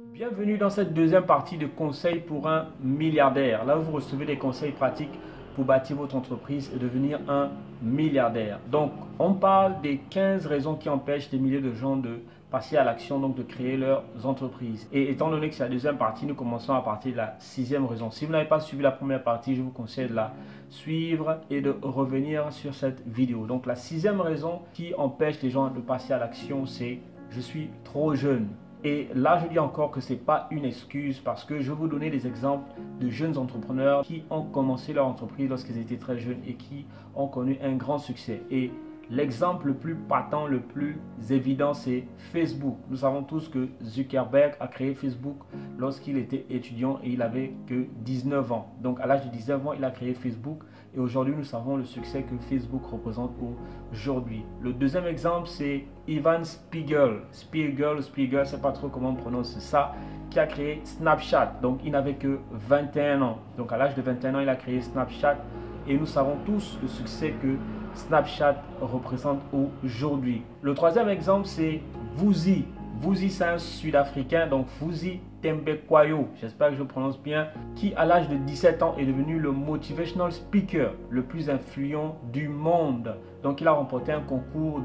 Bienvenue dans cette deuxième partie de conseils pour un milliardaire. Là, vous recevez des conseils pratiques pour bâtir votre entreprise et devenir un milliardaire. Donc, on parle des 15 raisons qui empêchent des milliers de gens de passer à l'action, donc de créer leurs entreprises. Et étant donné que c'est la deuxième partie, nous commençons à partir de la sixième raison. Si vous n'avez pas suivi la première partie, je vous conseille de la suivre et de revenir sur cette vidéo. Donc, la sixième raison qui empêche les gens de passer à l'action, c'est « je suis trop jeune ». Et là, je dis encore que ce n'est pas une excuse parce que je vais vous donner des exemples de jeunes entrepreneurs qui ont commencé leur entreprise lorsqu'ils étaient très jeunes et qui ont connu un grand succès. Et l'exemple le plus patent, le plus évident, c'est Facebook. Nous savons tous que Zuckerberg a créé Facebook lorsqu'il était étudiant et il avait que 19 ans. Donc à l'âge de 19 ans, il a créé Facebook et aujourd'hui, nous savons le succès que Facebook représente aujourd'hui. Le deuxième exemple, c'est Evan Spiegel. Spiegel, je ne sais pas trop comment on prononce ça, qui a créé Snapchat. Donc il n'avait que 21 ans. Donc à l'âge de 21 ans, il a créé Snapchat et nous savons tous le succès que Snapchat représente aujourd'hui. Le troisième exemple, c'est Vuzi. Vuzi, c'est un Sud-Africain, donc Vuzi Thembekwayo, j'espère que je prononce bien, qui à l'âge de 17 ans est devenu le motivational speaker le plus influent du monde. Donc il a remporté un concours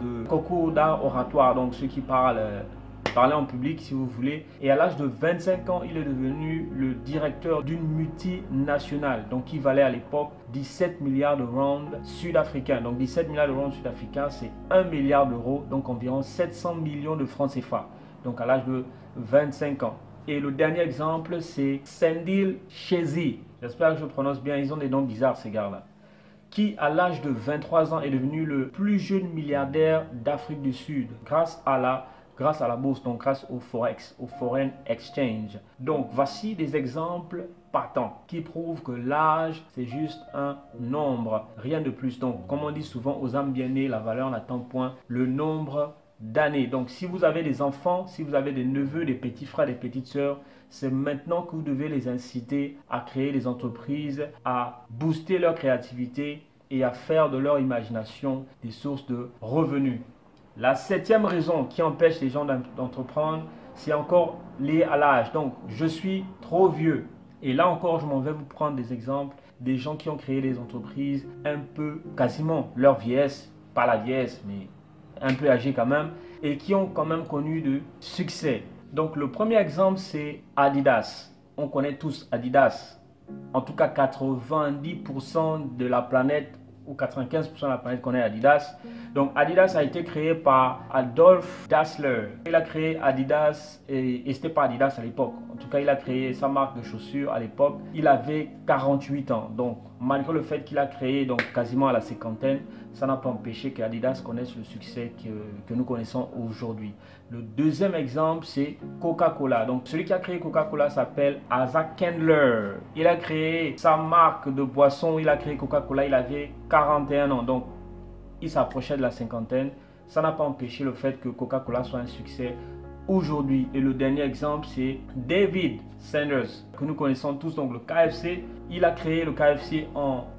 d'art oratoire, donc ceux qui parler en public si vous voulez. Et à l'âge de 25 ans, il est devenu le directeur d'une multinationale, donc qui valait à l'époque 17 milliards de rounds sud-africains. Donc 17 milliards de rounds sud-africains, c'est 1 milliard d'euros, donc environ 700 millions de francs CFA. Donc à l'âge de 25 ans. Et le dernier exemple, c'est Sandile Chezi. J'espère que je prononce bien, ils ont des noms bizarres ces gars-là. Qui à l'âge de 23 ans est devenu le plus jeune milliardaire d'Afrique du Sud grâce à la bourse, donc grâce au Forex, au Foreign Exchange. Donc, voici des exemples patents qui prouvent que l'âge, c'est juste un nombre, rien de plus. Donc, comme on dit souvent aux âmes bien nées, la valeur n'attend point le nombre d'années. Donc, si vous avez des enfants, si vous avez des neveux, des petits frères, des petites sœurs, c'est maintenant que vous devez les inciter à créer des entreprises, à booster leur créativité et à faire de leur imagination des sources de revenus. La septième raison qui empêche les gens d'entreprendre, c'est encore lié à l'âge. Donc, je suis trop vieux. Et là encore, je m'en vais vous prendre des exemples des gens qui ont créé des entreprises un peu, quasiment leur vieillesse, pas la vieillesse, mais un peu âgés quand même, et qui ont quand même connu de succès. Donc, le premier exemple, c'est Adidas. On connaît tous Adidas. En tout cas, 90% de la planète ou 95% de la planète connaît Adidas. Donc Adidas a été créé par Adolf Dassler. Il a créé Adidas et c'était pas Adidas à l'époque. En tout cas, il a créé sa marque de chaussures à l'époque. Il avait 48 ans. Donc malgré le fait qu'il a créé donc quasiment à la cinquantaine, ça n'a pas empêché qu'Adidas connaisse le succès que nous connaissons aujourd'hui. Le deuxième exemple, c'est Coca-Cola. Donc celui qui a créé Coca-Cola s'appelle Asa Candler. Il a créé sa marque de boisson, il a créé Coca-Cola, il avait 41 ans. Donc il s'approchait de la cinquantaine. Ça n'a pas empêché le fait que Coca-Cola soit un succès aujourd'hui. Et le dernier exemple, c'est David Sanders, que nous connaissons tous, donc le KFC. Il a créé le KFC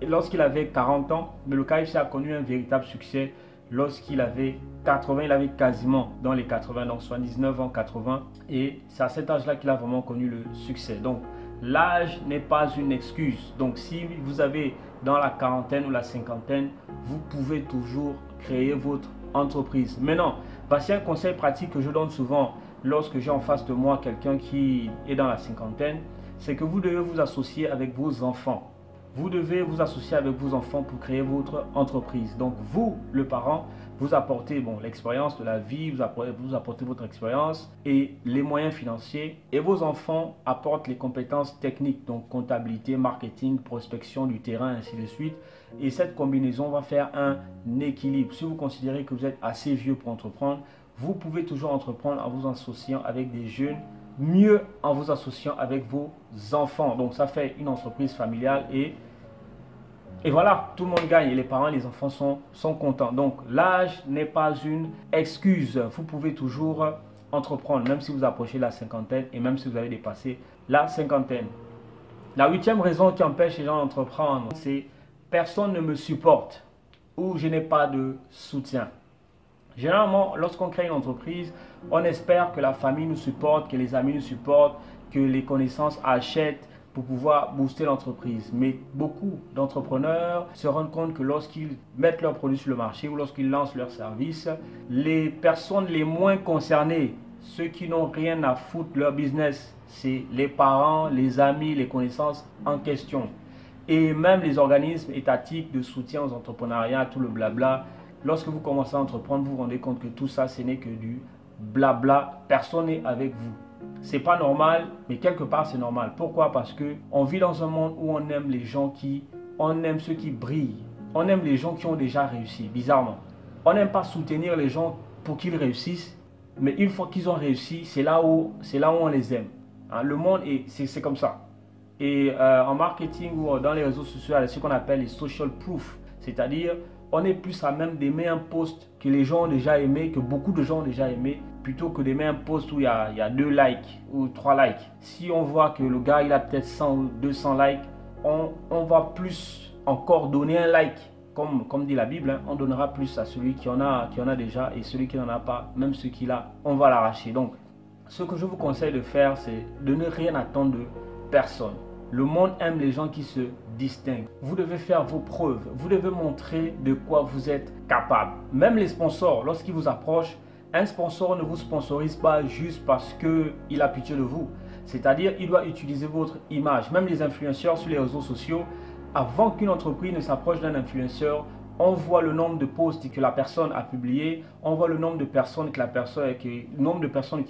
lorsqu'il avait 40 ans, mais le KFC a connu un véritable succès lorsqu'il avait 80, il avait quasiment dans les 80, donc 79 ans, 80. Et c'est à cet âge-là qu'il a vraiment connu le succès. Donc, l'âge n'est pas une excuse. Donc, si vous avez dans la quarantaine ou la cinquantaine, vous pouvez toujours créer votre entreprise. Maintenant, voici un conseil pratique que je donne souvent lorsque j'ai en face de moi quelqu'un qui est dans la cinquantaine, c'est que vous devez vous associer avec vos enfants. Vous devez vous associer avec vos enfants pour créer votre entreprise. Donc vous, le parent, vous apportez l'expérience de la vie, vous apportez votre expérience et les moyens financiers. Et vos enfants apportent les compétences techniques, donc comptabilité, marketing, prospection du terrain, ainsi de suite. Et cette combinaison va faire un équilibre. Si vous considérez que vous êtes assez vieux pour entreprendre, vous pouvez toujours entreprendre en vous associant avec des jeunes, mieux en vous associant avec vos enfants. Donc ça fait une entreprise familiale et voilà, tout le monde gagne et les parents et les enfants sont contents. Donc l'âge n'est pas une excuse. Vous pouvez toujours entreprendre, même si vous approchez la cinquantaine et même si vous avez dépassé la cinquantaine. La huitième raison qui empêche les gens d'entreprendre, c'est personne ne me supporte ou je n'ai pas de soutien. Généralement, lorsqu'on crée une entreprise, on espère que la famille nous supporte, que les amis nous supportent, que les connaissances achètent pour pouvoir booster l'entreprise. Mais beaucoup d'entrepreneurs se rendent compte que lorsqu'ils mettent leurs produits sur le marché ou lorsqu'ils lancent leurs services, les personnes les moins concernées, ceux qui n'ont rien à foutre de leur business, c'est les parents, les amis, les connaissances en question. Et même les organismes étatiques de soutien aux entrepreneuriats, tout le blabla. Lorsque vous commencez à entreprendre, vous vous rendez compte que tout ça, ce n'est que du blabla. Personne n'est avec vous. C'est pas normal, mais quelque part c'est normal. Pourquoi? Parce que on vit dans un monde où on aime les gens on aime ceux qui brillent. On aime les gens qui ont déjà réussi, bizarrement. On n'aime pas soutenir les gens pour qu'ils réussissent, mais une fois qu'ils ont réussi, c'est là où on les aime. Hein, le monde, c'est comme ça. Et en marketing ou dans les réseaux sociaux, il y a ce qu'on appelle les social proof, c'est-à-dire on est plus à même d'aimer un post que les gens ont déjà aimé, que beaucoup de gens ont déjà aimé, plutôt que d'aimer un post où il y a 2 likes ou 3 likes. Si on voit que le gars il a peut-être 100 ou 200 likes, on va plus encore donner un like. Comme dit la Bible, hein, on donnera plus à celui qui en a déjà, et celui qui n'en a pas, même ce qu'il a, on va l'arracher. Donc, ce que je vous conseille de faire, c'est de ne rien attendre de personne. Le monde aime les gens qui se distinguent. Vous devez faire vos preuves. Vous devez montrer de quoi vous êtes capable. Même les sponsors, lorsqu'ils vous approchent, un sponsor ne vous sponsorise pas juste parce qu'il a pitié de vous. C'est-à-dire, il doit utiliser votre image. Même les influenceurs sur les réseaux sociaux, avant qu'une entreprise ne s'approche d'un influenceur, on voit le nombre de posts que la personne a publié, on voit le nombre de personnes qui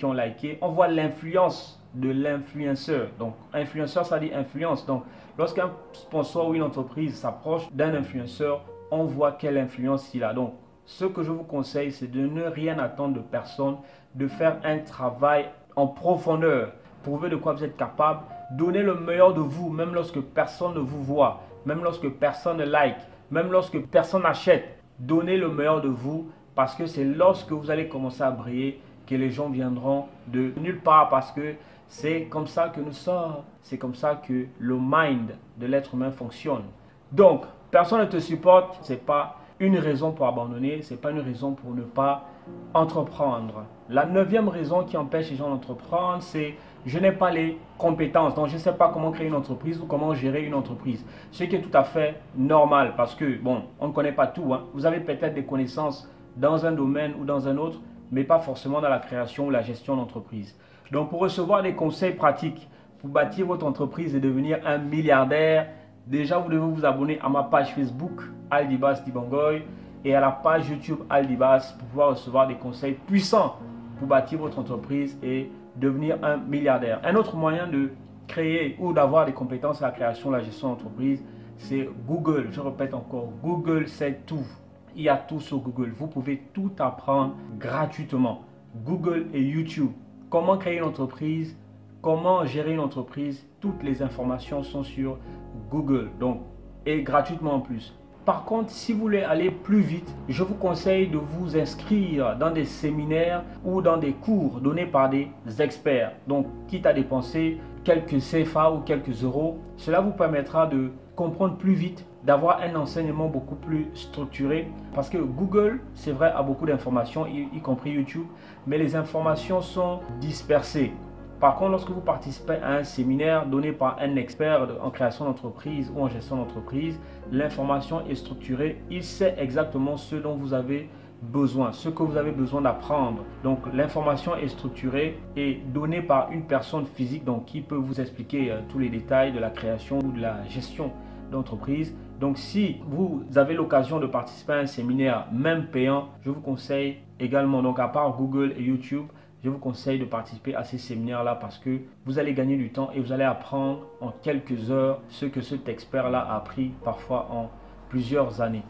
ont liké, on voit l'influence de l'influenceur. Donc, influenceur, ça dit influence. Donc, lorsqu'un sponsor ou une entreprise s'approche d'un influenceur, on voit quelle influence il a. Donc, ce que je vous conseille, c'est de ne rien attendre de personne, de faire un travail en profondeur. Prouvez de quoi vous êtes capable. Donnez le meilleur de vous, même lorsque personne ne vous voit, même lorsque personne ne like, même lorsque personne n'achète. Donnez le meilleur de vous, parce que c'est lorsque vous allez commencer à briller que les gens viendront de nulle part, parce que c'est comme ça que nous sommes. C'est comme ça que le mind de l'être humain fonctionne. Donc, personne ne te supporte, ce n'est pas une raison pour abandonner, ce n'est pas une raison pour ne pas entreprendre. La 9e raison qui empêche les gens d'entreprendre, c'est je n'ai pas les compétences, donc je ne sais pas comment créer une entreprise ou comment gérer une entreprise. Ce qui est tout à fait normal parce que, bon, on ne connaît pas tout. Hein. Vous avez peut-être des connaissances dans un domaine ou dans un autre, mais pas forcément dans la création ou la gestion d'entreprise. Donc, pour recevoir des conseils pratiques pour bâtir votre entreprise et devenir un milliardaire, déjà, vous devez vous abonner à ma page Facebook, Aldibas Dibangoy, et à la page YouTube Aldibas pour pouvoir recevoir des conseils puissants pour bâtir votre entreprise et devenir un milliardaire. Un autre moyen de créer ou d'avoir des compétences à la création, la gestion d'entreprise, c'est Google. Je répète encore, Google, c'est tout. Il y a tout sur Google. Vous pouvez tout apprendre gratuitement. Google et YouTube. Comment créer une entreprise, comment gérer une entreprise, toutes les informations sont sur Google. Donc, et gratuitement en plus. Par contre, si vous voulez aller plus vite, je vous conseille de vous inscrire dans des séminaires ou dans des cours donnés par des experts. Donc, quitte à dépenser quelques CFA ou quelques euros, cela vous permettra de comprendre plus vite, d'avoir un enseignement beaucoup plus structuré. Parce que Google, c'est vrai, a beaucoup d'informations, y compris YouTube, mais les informations sont dispersées. Par contre, lorsque vous participez à un séminaire donné par un expert en création d'entreprise ou en gestion d'entreprise, l'information est structurée. Il sait exactement ce dont vous avez besoin, ce que vous avez besoin d'apprendre. Donc, l'information est structurée et donnée par une personne physique donc, qui peut vous expliquer tous les détails de la création ou de la gestion d'entreprise. Donc, si vous avez l'occasion de participer à un séminaire, même payant, je vous conseille également, donc à part Google et YouTube, je vous conseille de participer à ces séminaires-là parce que vous allez gagner du temps et vous allez apprendre en quelques heures ce que cet expert-là a appris parfois en plusieurs années.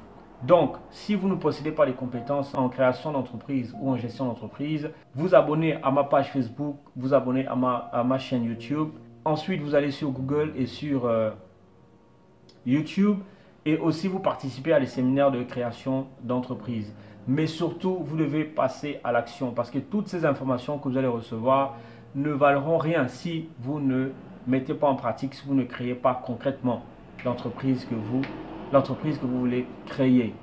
Donc, si vous ne possédez pas les compétences en création d'entreprise ou en gestion d'entreprise, vous abonnez à ma page Facebook, vous abonnez à ma chaîne YouTube. Ensuite, vous allez sur Google et sur YouTube et aussi vous participez à des séminaires de création d'entreprise. Mais surtout, vous devez passer à l'action parce que toutes ces informations que vous allez recevoir ne valeront rien si vous ne mettez pas en pratique, si vous ne créez pas concrètement l'entreprise que vous voulez créer.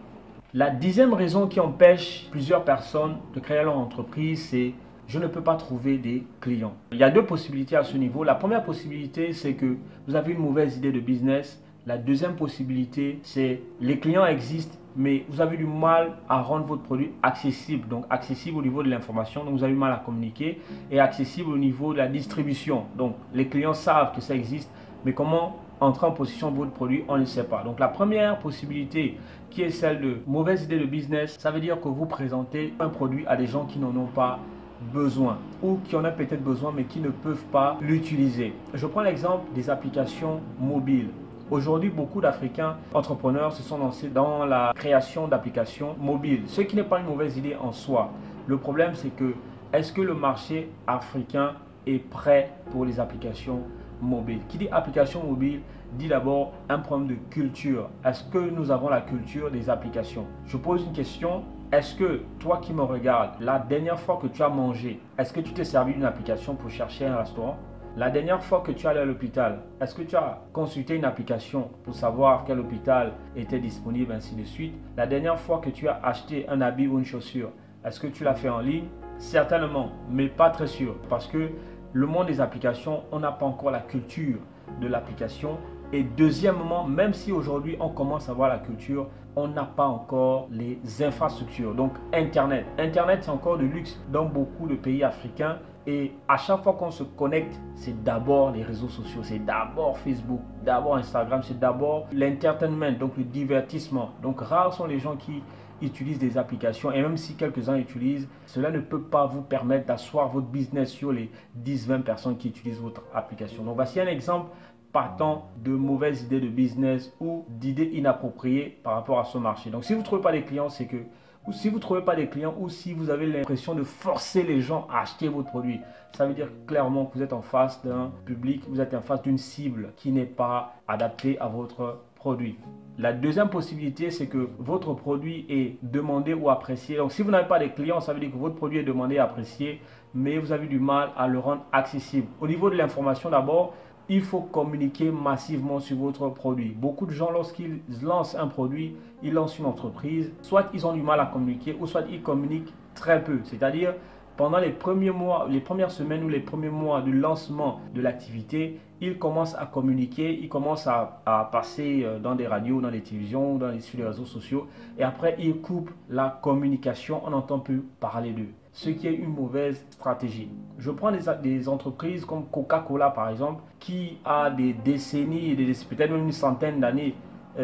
La 10e raison qui empêche plusieurs personnes de créer leur entreprise, c'est je ne peux pas trouver des clients. Il y a deux possibilités à ce niveau. La première possibilité, c'est que vous avez une mauvaise idée de business. La deuxième possibilité, c'est les clients existent, mais vous avez du mal à rendre votre produit accessible. Donc accessible au niveau de l'information, donc vous avez du mal à communiquer, et accessible au niveau de la distribution. Donc les clients savent que ça existe, mais comment entrer en possession de votre produit, on ne sait pas. Donc la première possibilité qui est celle de mauvaise idée de business, ça veut dire que vous présentez un produit à des gens qui n'en ont pas besoin ou qui en ont peut-être besoin mais qui ne peuvent pas l'utiliser. Je prends l'exemple des applications mobiles. Aujourd'hui, beaucoup d'Africains entrepreneurs se sont lancés dans la création d'applications mobiles, ce qui n'est pas une mauvaise idée en soi. Le problème, c'est que est-ce que le marché africain est prêt pour les applications mobiles? Qui dit application mobile dit d'abord un problème de culture. Est-ce que nous avons la culture des applications? Je pose une question. Est-ce que toi qui me regardes, la dernière fois que tu as mangé, est-ce que tu t'es servi d'une application pour chercher un restaurant? La dernière fois que tu es allé à l'hôpital, est-ce que tu as consulté une application pour savoir quel hôpital était disponible, ainsi de suite? La dernière fois que tu as acheté un habit ou une chaussure, est-ce que tu l'as fait en ligne? Certainement, mais pas très sûr, parce que le monde des applications, on n'a pas encore la culture de l'application. Et deuxièmement, même si aujourd'hui on commence à avoir la culture, on n'a pas encore les infrastructures. Donc Internet. Internet, c'est encore de luxe dans beaucoup de pays africains. Et à chaque fois qu'on se connecte, c'est d'abord les réseaux sociaux, c'est d'abord Facebook, d'abord Instagram, c'est d'abord l'entertainment, donc le divertissement. Donc rares sont les gens qui utilisent des applications, et même si quelques-uns utilisent, cela ne peut pas vous permettre d'asseoir votre business sur les 10-20 personnes qui utilisent votre application. Donc voici un exemple partant de mauvaises idées de business ou d'idées inappropriées par rapport à ce marché. Donc si vous ne trouvez pas des clients, c'est que, ou si vous ne trouvez pas des clients, ou si vous avez l'impression de forcer les gens à acheter votre produit, ça veut dire clairement que vous êtes en face d'un public, vous êtes en face d'une cible qui n'est pas adaptée à votre produit. La deuxième possibilité, c'est que votre produit est demandé ou apprécié. Donc si vous n'avez pas de clients, ça veut dire que votre produit est demandé et apprécié, mais vous avez du mal à le rendre accessible. Au niveau de l'information d'abord, il faut communiquer massivement sur votre produit. Beaucoup de gens, lorsqu'ils lancent un produit, ils lancent une entreprise, soit ils ont du mal à communiquer, ou soit ils communiquent très peu. C'est-à-dire, pendant les premiers mois, les premières semaines ou les premiers mois du lancement de l'activité, ils commencent à communiquer, ils commencent à passer dans des radios, dans les télévisions, sur les réseaux sociaux. Et après, ils coupent la communication, on n'entend plus parler d'eux. Ce qui est une mauvaise stratégie. Je prends des entreprises comme Coca-Cola par exemple, qui a des décennies, peut-être même une centaine d'années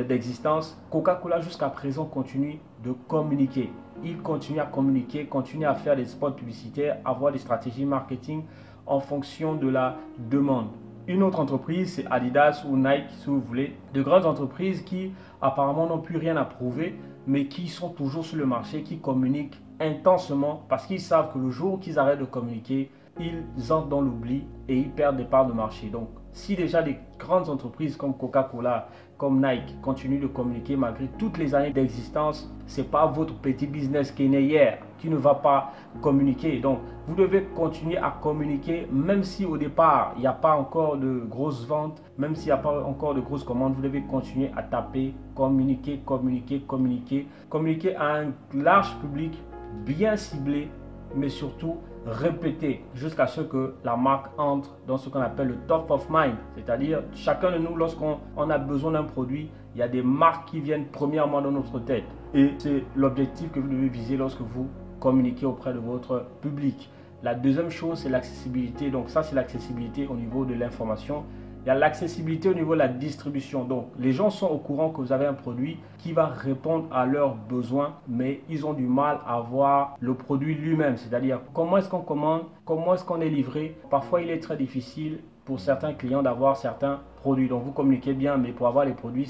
d'existence. Coca-Cola jusqu'à présent continue de communiquer. Il continue à communiquer, continue à faire des spots publicitaires, avoir des stratégies marketing en fonction de la demande. Une autre entreprise, c'est Adidas ou Nike, si vous voulez. De grandes entreprises qui apparemment n'ont plus rien à prouver, mais qui sont toujours sur le marché, qui communiquent intensement parce qu'ils savent que le jour qu'ils arrêtent de communiquer, ils entrent dans l'oubli et ils perdent des parts de marché. Donc, si déjà des grandes entreprises comme Coca-Cola, comme Nike continuent de communiquer malgré toutes les années d'existence, ce n'est pas votre petit business qui est né hier qui ne va pas communiquer. Donc, vous devez continuer à communiquer même si au départ, il n'y a pas encore de grosses ventes, même s'il n'y a pas encore de grosses commandes, vous devez continuer à taper, communiquer, communiquer, communiquer, communiquer à un large public bien ciblé, mais surtout répéter jusqu'à ce que la marque entre dans ce qu'on appelle le top of mind. C'est-à-dire, chacun de nous, lorsqu'on a besoin d'un produit, il y a des marques qui viennent premièrement dans notre tête. Et c'est l'objectif que vous devez viser lorsque vous communiquez auprès de votre public. La deuxième chose, c'est l'accessibilité. Donc ça, c'est l'accessibilité au niveau de l'information. Il y a l'accessibilité au niveau de la distribution. Donc, les gens sont au courant que vous avez un produit qui va répondre à leurs besoins, mais ils ont du mal à voir le produit lui-même. C'est-à-dire, comment est-ce qu'on commande, comment est-ce qu'on est livré. Parfois, il est très difficile pour certains clients d'avoir certains produits. Donc, vous communiquez bien, mais pour avoir les produits,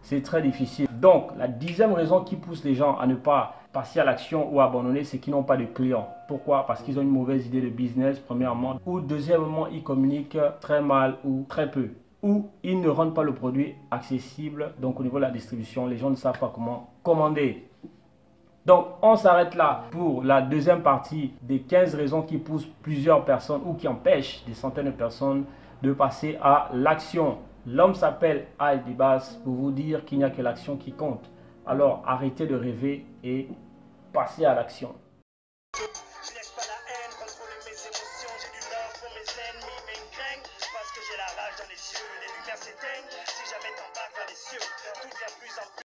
c'est très difficile. Donc, la 10e raison qui pousse les gens à ne pas passer à l'action ou abandonner, c'est qu'ils n'ont pas de clients. Pourquoi? Parce qu'ils ont une mauvaise idée de business, premièrement. Ou deuxièmement, ils communiquent très mal ou très peu. Ou ils ne rendent pas le produit accessible. Donc, au niveau de la distribution, les gens ne savent pas comment commander. Donc, on s'arrête là pour la deuxième partie des 15 raisons qui poussent plusieurs personnes ou qui empêchent des centaines de personnes de passer à l'action. L'homme s'appelle Al Dibas pour vous dire qu'il n'y a que l'action qui compte. alors arrêtez de rêver et passez à l'action. Je laisse pas la haine contrôler mes émotions. J'ai du love pour mes ennemis, mais ils me craignent parce que j'ai la rage dans les yeux. Les lumières s'éteignent si jamais t'embarques vers les cieux. Tout devient plus en plus